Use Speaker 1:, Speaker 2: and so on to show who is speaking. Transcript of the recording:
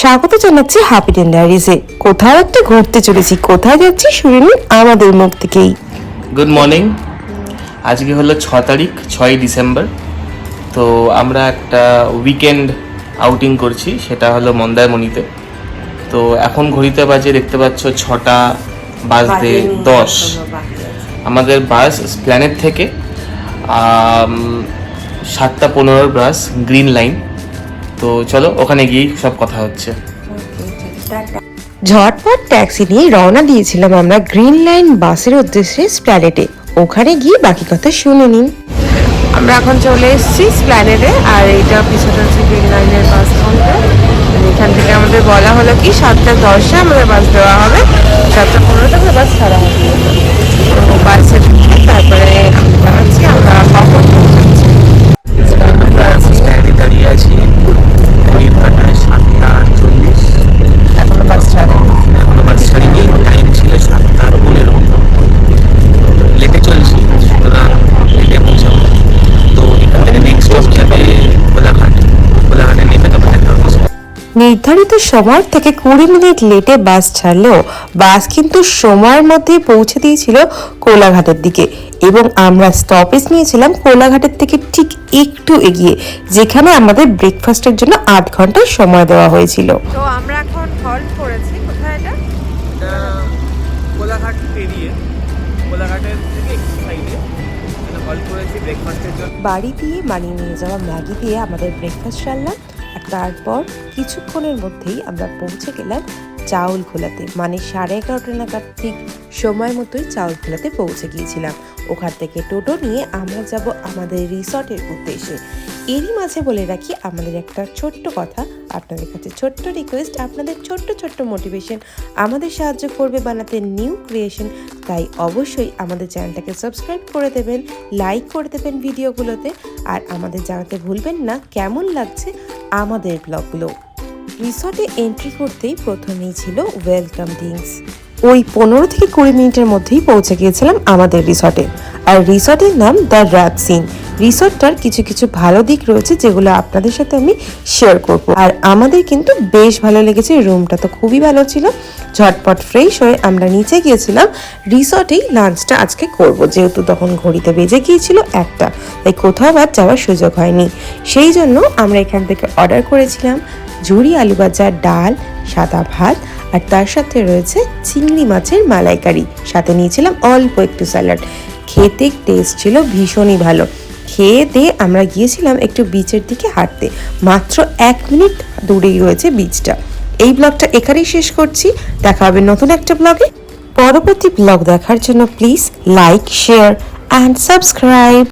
Speaker 1: স্বাগত জানাচ্ছি happy ten ডায়েরিজে। কোথাও একটা ঘুরতে চলেছি, কোথায় যাচ্ছি শুনে নিন আমাদের মুখ থেকেই।
Speaker 2: Good morning. আজকে হলো 6 তারিখ, 6ই ডিসেম্বর। তো আমরা একটা উইকেন্ড আউটিং করছি, সেটা হলো মন্দারমণিতে। তো এখন ঘড়িতে বাজে দেখতে পাচ্ছ 6টা বাজতে 10। আমাদের বাস প্ল্যানেট থেকে 7:15 বাস গ্রিন লাইন। তো চলো ওখানে গিয়েই সব কথা হচ্ছে।
Speaker 1: ঝটপট ট্যাক্সি নিয়ে রওনা দিয়েছিলাম আমরা গ্রিন লাইন বাসের উদ্দেশ্যে স্প্ল্যানেটে। ওখানে গিয়ে বাকি কথা শুনে নিন। আমরা এখন চলে এসেছি স্প্ল্যানেটে, আর এইটা পিছনে হচ্ছে গ্রিন লাইনের বাস কাউন্টার। এখান থেকে আমাদের বলা হলো কি 7:10-এ আমাদের বাস দেওয়া হবে, 7:15-তে আমাদের বাস ছাড়া হবে। তো বাসে তারপরে আমি জানাচ্ছি আমরা কখন পৌঁছাচ্ছি।
Speaker 2: দাঁড়িয়ে আছি, ঘড়ির কাঁটায় 7:40।
Speaker 1: এখনো বাস ছাড়েনি।
Speaker 2: এখনো বাস ছাড়িনি, টাইম ছিল 7:15। লেটে চলছি, সুতরাং লেটে পৌঁছাবো। তো এখান থেকে নেক্সট স্টপ যাবে কোলাঘাট। কোলাঘাটে নেমে তখন দেখা হচ্ছে।
Speaker 1: নির্ধারিত সময় থেকে 20 মিনিট লেটে বাস ছাড়লেও বাস কিন্তু সময়ের মধ্যে পৌঁছে দিয়েছিল কোলাঘাটের দিকে, এবং আমরা স্টপেজ নিয়েছিলাম কোলাঘাটের থেকে ঠিক একটু এগিয়ে, যেখানে আমাদের ব্রেকফাস্টের জন্য 8 ঘন্টার সময় দেওয়া হয়েছিল। তো আমরা এখন হল্ট করেছি। কোথায় এটা?
Speaker 2: কোলাঘাট পেরিয়ে, কোলাঘাটের থেকে একটু সাইডে হল্ট করেছি ব্রেকফাস্টের জন্য।
Speaker 1: বাড়ি দিয়ে বানিয়ে নিয়ে যাওয়া ম্যাগি দিয়ে আমাদের ব্রেকফাস্ট সারলাম, আর তারপর কিছুক্ষণের মধ্যেই আমরা পৌঁছে গেলাম চাউল খোলাতে। মানে 11:30 নাগাদ ঠিক সময় মতোই চাউল খোলাতে পৌঁছে গিয়েছিলাম। ওখান থেকে টোটো নিয়ে আমরা যাব আমাদের রিসর্টের উদ্দেশ্যে। এরই মাঝে বলে রাখি আমাদের একটা ছোট্ট কথা, আপনাদের কাছে ছোট্ট রিকোয়েস্ট, আপনাদের ছোট্ট ছোট্ট মোটিভেশন আমাদের সাহায্য করবে বানাতে নিউ ক্রিয়েশন। তাই অবশ্যই আমাদের চ্যানেলটাকে সাবস্ক্রাইব করে দেবেন, লাইক করে দেবেন ভিডিওগুলোতে, আর আমাদের জানাতে ভুলবেন না কেমন লাগছে আমাদের ব্লগগুলো। রিসর্টে এন্ট্রি করতেই প্রথমেই ছিল ওয়েলকাম ড্রিঙ্কস। ওই 15 থেকে 20 মিনিটের মধ্যেই পৌঁছে গিয়েছিলাম আমাদের রিসর্টে। আর রিসর্টের নাম দ্য রাতসিন। রিসর্টটার কিছু কিছু ভালো দিক রয়েছে যেগুলো আপনাদের সাথে আমি শেয়ার করব। আর আমাদের কিন্তু বেশ ভালো লেগেছে, রুমটা তো খুবই ভালো ছিল। ঝটপট ফ্রেশ হয়ে আমরা নিচে গিয়েছিলাম রিসর্টেই লাঞ্চটা আজকে করব, যেহেতু তখন ঘড়িতে বেজে গিয়েছিল 1টা, তাই কোথাও আর যাওয়ার সুযোগ হয়নি। সেই জন্য আমরা এখান থেকে অর্ডার করেছিলাম ঝুরি আলু ভাজা, ডাল, সাদা ভাত, আর তার সাথে রয়েছে চিংড়ি মাছের মালাইকারি, সাথে নিয়েছিলাম অল্প একটু স্যালাড। খেতে টেস্ট ছিল ভীষণই ভালো। খেয়ে দিয়ে আমরা গিয়েছিলাম একটু বিচের দিকে হাঁটতে, মাত্র 1 মিনিট দূরেই রয়েছে বিচটা। এই ব্লগটা এখানেই শেষ করছি, দেখা হবে নতুন একটা ব্লগে। পরবর্তী ব্লগ দেখার জন্য please like, share and subscribe.